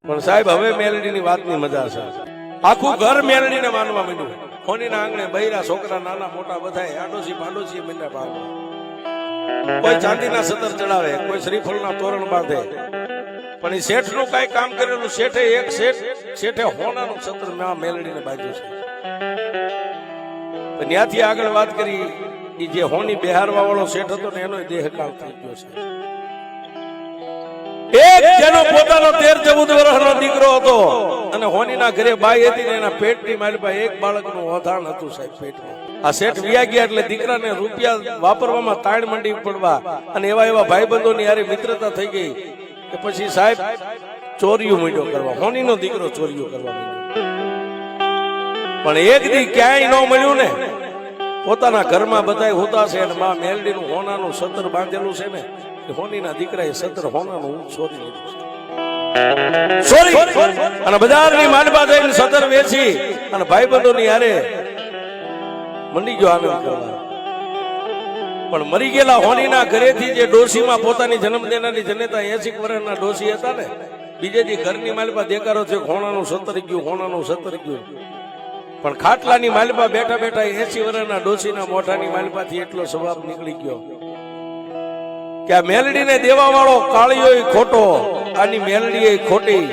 પણ સાહેબ હવે મેલડીની વાતની મજા છે. આખું ઘર મેલડીને માનવા માંડ્યું. હોનીના આંગણે બૈરા છોકરા નાના મોટા બધા આડોશી પાડોશી મીંડા પાડવા. કોઈ ચાંદીના સતર ચડાવે, કોઈ શ્રીફળના તોરણ બાંધે. પણ એ શેઠનું કઈ કામ કરેલું શેઠે હોનાનું સતર મેલડીને બાંધ્યું છે. ત્યાંથી આગળ વાત કરી, એ જે હોની બિહારવા વાળો શેઠ હતો ને એનો દેહકાળ થઈ ગયો છે. એક જેનો પોતાનો 13-14 વર્ષનો દીકરો હતો અને હોનીના ઘરે બાઈ હતી ને એના પેટની મારી પાસે એક બાળકનું ઓધાણ હતું સાહેબ પેટમાં. આ શેઠ વ્યા ગયા એટલે દીકરાને રૂપિયા વાપરવામાં તાણ મંડી પડવા અને એવા ભાઈબંધોની હારે મિત્રતા થઈ ગઈ કે પછી સાહેબ ચોરીઓ માંડ્યો કરવા. હોનીનો દીકરો ચોરીઓ કરવા માંડ્યો. પણ એક દી ક્યાંય ન મળ્યું ને, પોતાના ઘરમાં બધા હોતા છે અને માં મેલડીનું હોનાનું સતર બાંધેલું છે ને, હોનીના દીકરાએ સતર હોનાનું ચોરી લીધું છે. અને બજારની માલપા જઈને સતર વેચી અને ભાઈબંધોની હારે મંડી ગયો આનંદ કરવા. પણ મરી ગયેલા હોનીના ઘરેથી જે ડોશીમાં પોતાની જન્મ દેનારી જનેતા 80 વર્ષના ડોશી હતા ને, બીજે દી ઘરની માલપા દેકારો છે હોનાનું સતર ગયું, હોનાનું સતર ગયું. પણ ખાટલાની માલપા બેઠા બેઠા 80 વર્ષના ડોશીના મોઢાની માલપાથી એટલો સ્વભાવ નીકળી ગયો કે આ મેલડીને દેવા વાળો કાળિયો ખોટો, આની મેલડી ખોટી.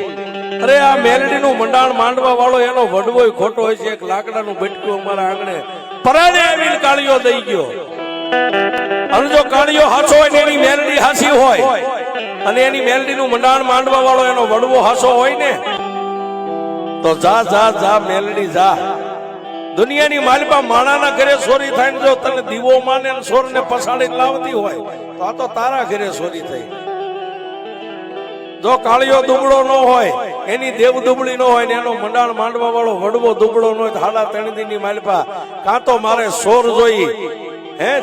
અરે આ મેલડીનું મંડાણ માંડવા વાળો એનો વડવો ખોટો હોય છે. એક લાકડાનું બટકું અમારા આંગણે પરાણે આવીને કાળિયો દઈ ગયો. અને જો કાળિયો હાસો હોય ને એની મેલડી હાસી હોય અને એની મેલડીનું મંડાણ માંડવા વાળો એનો વડવો હાસો હોય ને, તો જા જા જા મેલડી જા. દુનિયાની માલપા માણાના ઘરે ચોરી થાય ને જો તને દીવો માને સોર ને પસાડીને લાવતી હોય તો આ તો તારા ઘરે ચોરી થઈ. જો કાળિયો દુબળો ન હોય, એની દેવ દુબળી ન હોય ને એનો મંડાણ માંડવા વાળો વડવો દુબળો ન હોય, હાડા 3 દીની માલપા કાં તો મારે સોર જોઈ,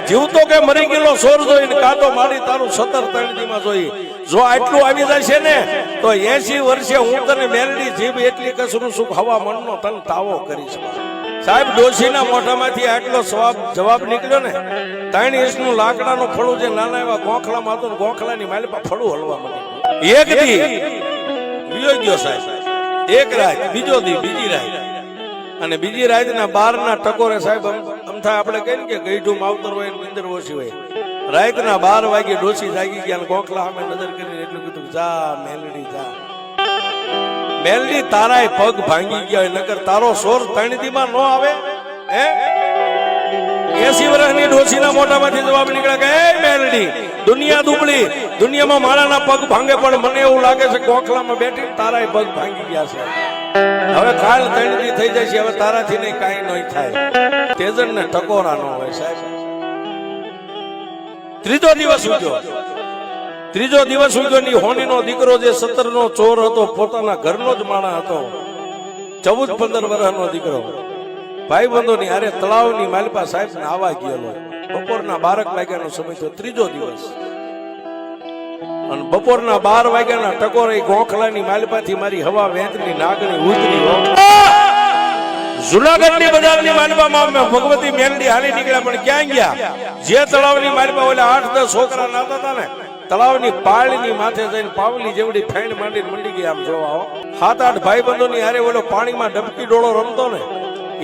જીવતો કે મરી ગયેલો સોર જોઈ, કાં તો મારી તારું સતર 3 દીમાં જોઈ. જો આટલું આવી જાય છે ને તો 80 વર્ષે હું તને મેલડી જીભ એટલી કસરું સુખ હવા મનનો તને તાવો કરીશ. સાહેબ ડોશીના મોઢામાંથી આટલો જવાબ નીકળ્યો ને, 3 ઇંચનું લાકડાનું ફળું જે નાના એવા ગોખલામાં હતું, ગોખલાની માલપા ફળું હલવા માંડ્યું. એક દી બીજો ગયો સાહેબ, એક રાત, બીજો દી બીજી રાત, અને બીજી રાતના 12ના ટકોરે સાહેબ અમથા આપણે કહીએ કે ગઈઢું માવતર હોય નીંદર ઓછી હોય. રાતના 12 વાગે ડોશી જાગી ગયા, ગોખલા સામે નજર કરીને એટલું કીધું, જા મેલડી જા. મેલડી તારાય પગ ભાંગી ગયા, નકર તારો સોર 3 દીમાં ન આવે. 80 વર્ષની ડોશીના મોઢામાંથી જવાબ નીકળ્યા કે એ મેલડી, દુનિયા દુબળી, દુનિયામાં માણાના પગ ભાંગે, પણ મને એવું લાગે છે ગોખલામાં બેઠી તારાય પગ ભાંગી ગયા છે. હવે કાલ 3 દી થઈ જાય છે, હવે તારાથી નહીં કાંઈ નહીં થાય. તેજન ને ટકોરા ન હોય સાહેબ. ત્રીજો દિવસ ઉગ્યો ની હોનીનો દીકરો જે 17નો ચોર હતો, પોતાના ઘરનો જ માણા હતો, 14-15 વર્ષનો દીકરો, ભાઈબંધોની હારે તળાવની માલપા સાહેબ ને આવા ગયેલો. બપોરના 12 વાગ્યાનો સમય થયો, ત્રીજો દિવસ. અને બપોરના 12 વાગ્યાના ટકોરે ગોખલાની માલપાથી મારી હવા વેંતની નાગણી ઉતરી. જુનાગઢની બજારની માલપામાં ભગવતી મેલડી હાલી નીકળ્યા, પણ ક્યાં ગયા? જે તળાવની માલપા ઓલા 8-10 છોકરા નાતા હતા ને, તળાવની પાળની માથે જઈને પાવલી જેવડી ફેણ માંડીને મંડી ગયા. આમ જોવા 7-8 ભાઈબંધોની હારે ઓલો પાણીમાં ડબકી ડોળો રમતો ને,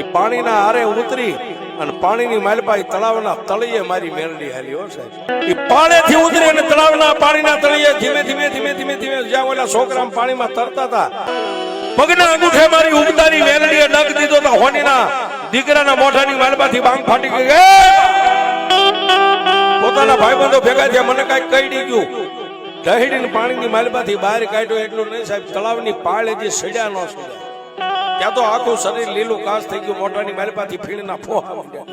એ પાણીના હારે ઉતરી અને પાણીની માલપા તળાવના તળિયે મારી મેલડી હાલી. હો સાહેબ, એ પાળેથી ઉતરી અને તળાવના પાણીના તળિયે ધીમે ધીમે જ્યાં ઓલા છોકરા પાણીમાં તરતા હતા, પગના અંગૂઠે મારી ઉગતાની મેલડીએ ડગ દીધો તો હોનીના દીકરાના મોઢાની માલપાથી બાંગ ફાટી ગઈ. પોતાના ભાઈબંધો ભેગા થયા, મને કઈક કહી ગયું. દહીડીને પાણીની માલપાથી બહાર કાઢ્યો એટલું નહીં સાહેબ, તળાવની પાળે જે સડ્યા ન સડ્યા, ત્યાં તો આખું શરીર લીલું કાચ થઈ ગયું. મોઢાની માલપાથી ફીણના ફોહા માંડ્યા.